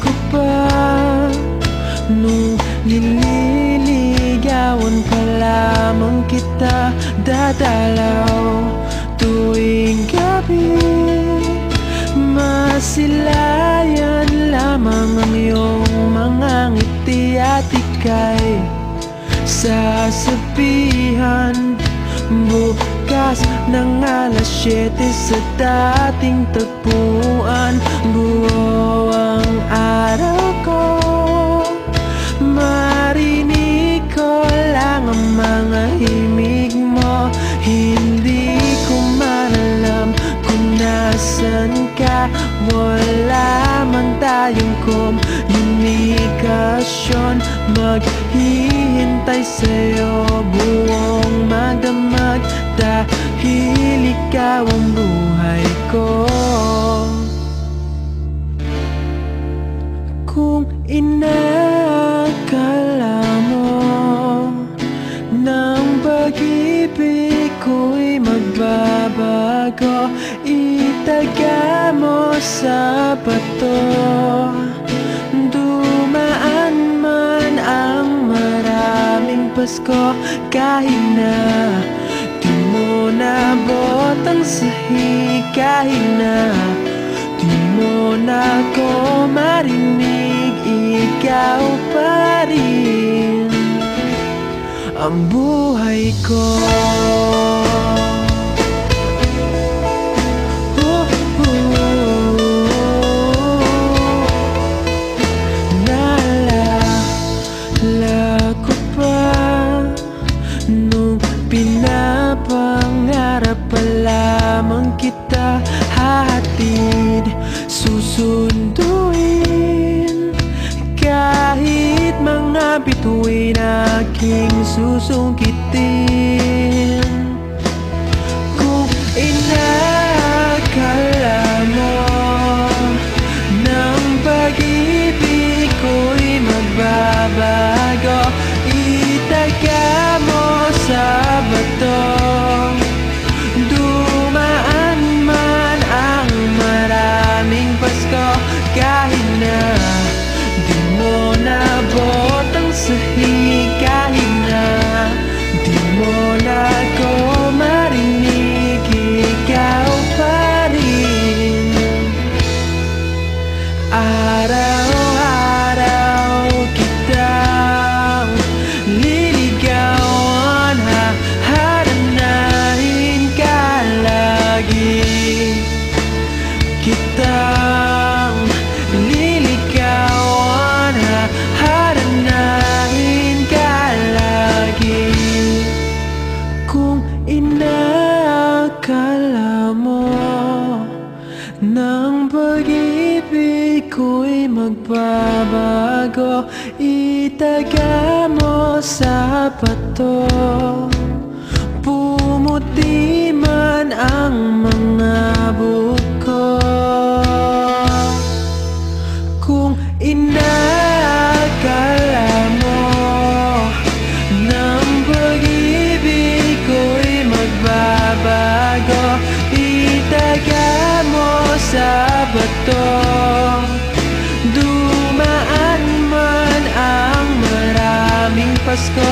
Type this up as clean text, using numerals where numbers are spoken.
ko pa nung nililigawan pa lamang kita, dadalaw tuwing gabi. Masilayan lamang ang iyong mga ngiti at ika'y sasabihan bukas ng alas 7 sa dating tagpuan. Buo ang araw ko, marinig ko lang ang mga himig mo. Hindi ko man alam kung nasan ka, wala man tayong komunikasyon. Maghihintay sa'yo buong magdamag, dahil ikaw ang buhay ko. Kung inakala mo ng pag-ibig ko'y magbabago, itaga mo sa bato. Dumaan man ang maraming Pasko, kahit na di mo nabot ang sahig, kahit na di mo na ako marinig, ikaw pa rin ang buhay ko. Naalala ko pa nung pinapangarap pa lamang kita, hatid susunduin kahit mga bituin aking susungkitin. Kung inakala mo ng pag-ibig ko'y magbabago, itaga mo sa bato. Dumaan man ang maraming Pasko, kahit na di mo nabot ang sahig, kahit na di mo na ako marinig, ikaw pa rin. Araw-araw kitang liligawan, haharanahin ka lagi. Kitang liligawan, haharanahin ka lagi. Kung inakala mo ng pag-ibig ko'y magbabago, itaga mo sa bato. Pumuti man ang mga buko, kung inakala mo ng pag-ibig ko'y magbabago, itaga mo sa bato. Dumaan man ang maraming Pasko,